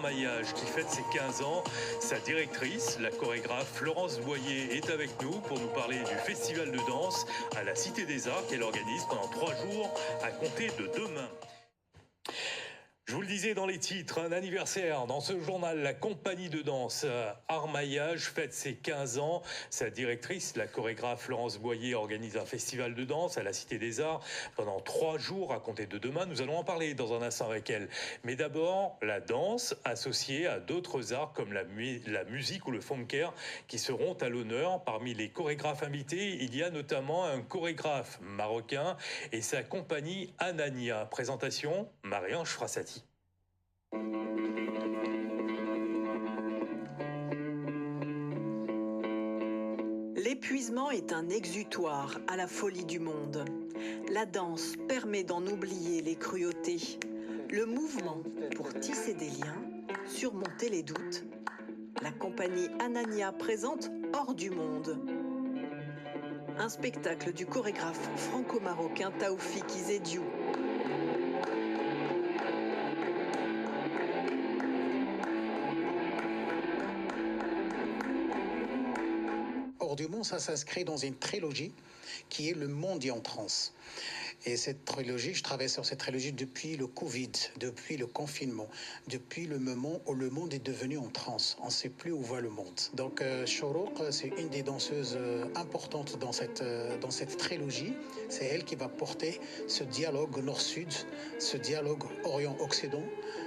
Armaillage qui fête ses 15 ans. Sa directrice, la chorégraphe Florence Boyer, est avec nous pour nous parler du festival de danse à la Cité des Arts qu'elle organise pendant 3 jours à compter de demain. Je vous le disais dans les titres, un anniversaire dans ce journal, la compagnie de danse Armaillage fête ses 15 ans. Sa directrice, la chorégraphe Florence Boyer, organise un festival de danse à la Cité des Arts pendant 3 jours à compter de demain. Nous allons en parler dans un instant avec elle. Mais d'abord, la danse associée à d'autres arts comme la musique ou le funker qui seront à l'honneur. Parmi les chorégraphes invités, il y a notamment un chorégraphe marocain et sa compagnie Anania. Présentation, Marie-Ange Frassati. L'épuisement est un exutoire à la folie du monde. La danse permet d'en oublier les cruautés. Le mouvement pour tisser des liens, surmonter les doutes. La compagnie Anania présente Hors du monde. Un spectacle du chorégraphe franco-marocain Taoufik Izediou. Hors du monde, ça s'inscrit dans une trilogie qui est Le Monde est en transe. Et cette trilogie, je travaille sur cette trilogie depuis le Covid, depuis le confinement, depuis le moment où le monde est devenu en transe. On ne sait plus où va le monde. Donc Chourouk, c'est une des danseuses importantes dans cette trilogie. C'est elle qui va porter ce dialogue nord-sud, ce dialogue orient-occident,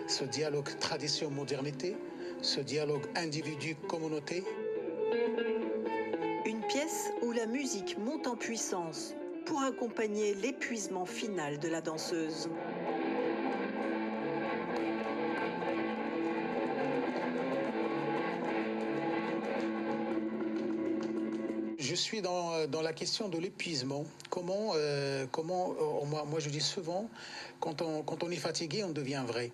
ce dialogue tradition-modernité, ce dialogue individu-communauté. Une pièce où la musique monte en puissance pour accompagner l'épuisement final de la danseuse. Je suis dans la question de l'épuisement. Comment moi je dis souvent, quand on est fatigué, on devient vrai.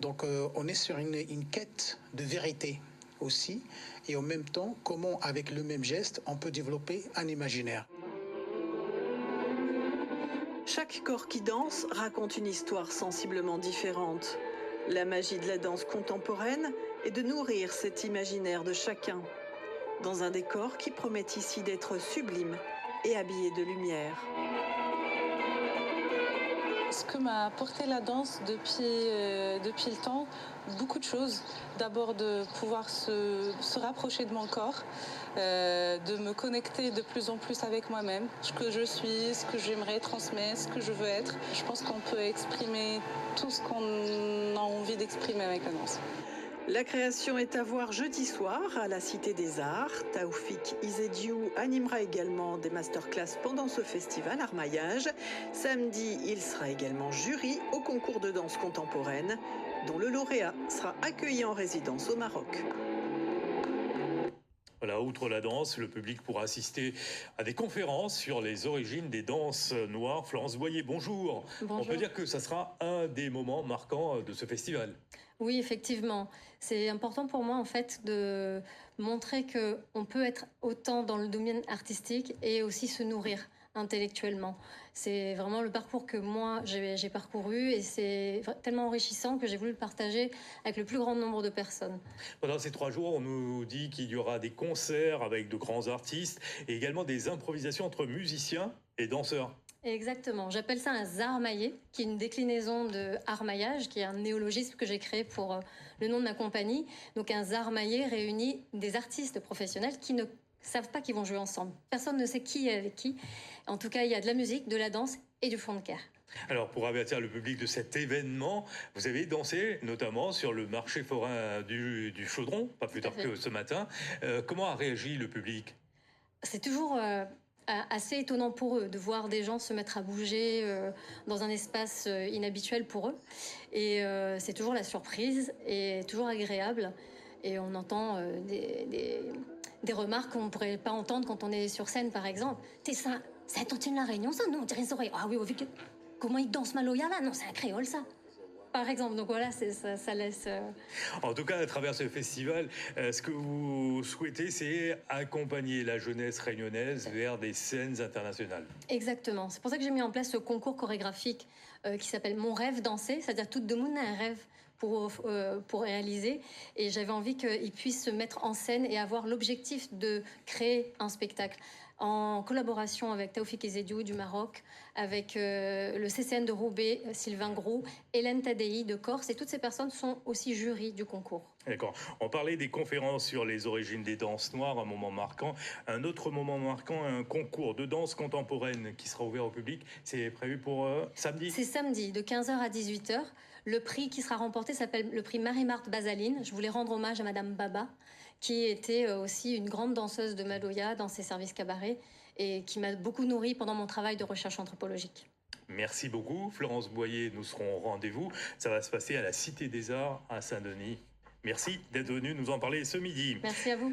Donc on est sur une quête de vérité aussi, et en même temps, comment avec le même geste, on peut développer un imaginaire. Chaque corps qui danse raconte une histoire sensiblement différente. La magie de la danse contemporaine est de nourrir cet imaginaire de chacun, dans un décor qui promet ici d'être sublime et habillé de lumière. Ce que m'a apporté la danse depuis le temps, beaucoup de choses. D'abord de pouvoir se rapprocher de mon corps, de me connecter de plus en plus avec moi-même, ce que je suis, ce que j'aimerais transmettre, ce que je veux être. Je pense qu'on peut exprimer tout ce qu'on a envie d'exprimer avec la danse. La création est à voir jeudi soir à la Cité des Arts. Taoufik Izediou animera également des masterclass pendant ce festival Armaillage. Samedi, il sera également jury au concours de danse contemporaine, dont le lauréat sera accueilli en résidence au Maroc. Voilà, outre la danse, le public pourra assister à des conférences sur les origines des danses noires. Florence Boyer, bonjour. Bonjour. On peut dire que ça sera un des moments marquants de ce festival. Oui, effectivement. C'est important pour moi, en fait, de montrer qu'on peut être autant dans le domaine artistique et aussi se nourrir intellectuellement. C'est vraiment le parcours que moi, j'ai parcouru et c'est tellement enrichissant que j'ai voulu le partager avec le plus grand nombre de personnes. Pendant ces 3 jours, on nous dit qu'il y aura des concerts avec de grands artistes et également des improvisations entre musiciens et danseurs. Exactement. J'appelle ça un zarmaillé, qui est une déclinaison de armaillage, qui est un néologisme que j'ai créé pour le nom de ma compagnie. Donc un zarmaillé réunit des artistes professionnels qui ne savent pas qu'ils vont jouer ensemble. Personne ne sait qui est avec qui. En tout cas, il y a de la musique, de la danse et du funker. Alors, pour avertir le public de cet événement, vous avez dansé notamment sur le marché forain du Chaudron, pas plus tard que ce matin. Comment a réagi le public ? C'est toujours assez étonnant pour eux de voir des gens se mettre à bouger dans un espace inhabituel pour eux. Et c'est toujours la surprise et toujours agréable. Et on entend des remarques qu'on ne pourrait pas entendre quand on est sur scène, par exemple. T'es ça tente la Réunion, ça, non, on dirait une oreilles. Ah oui, comment ils dansent Maloya, là? Non, c'est un créole, ça. Par exemple, donc voilà, ça laisse... En tout cas, à travers ce festival, ce que vous souhaitez, c'est accompagner la jeunesse réunionnaise vers des scènes internationales. Exactement. C'est pour ça que j'ai mis en place ce concours chorégraphique qui s'appelle Mon rêve danser, c'est-à-dire tout le monde a un rêve pour réaliser. Et j'avais envie qu'ils puissent se mettre en scène et avoir l'objectif de créer un spectacle en collaboration avec Taoufik Ezediou du Maroc, avec le CCN de Roubaix, Sylvain Groux, Hélène Tadei de Corse. Et toutes ces personnes sont aussi jury du concours. D'accord. On parlait des conférences sur les origines des danses noires, un moment marquant. Un autre moment marquant, un concours de danse contemporaine qui sera ouvert au public. C'est prévu pour samedi ? C'est samedi, de 15h à 18h. Le prix qui sera remporté s'appelle le prix Marie-Marthe Basaline. Je voulais rendre hommage à Madame Baba, qui était aussi une grande danseuse de Maloya dans ses services cabarets et qui m'a beaucoup nourrie pendant mon travail de recherche anthropologique. Merci beaucoup. Florence Boyer, nous serons au rendez-vous. Ça va se passer à la Cité des Arts à Saint-Denis. Merci d'être venu nous en parler ce midi. Merci à vous.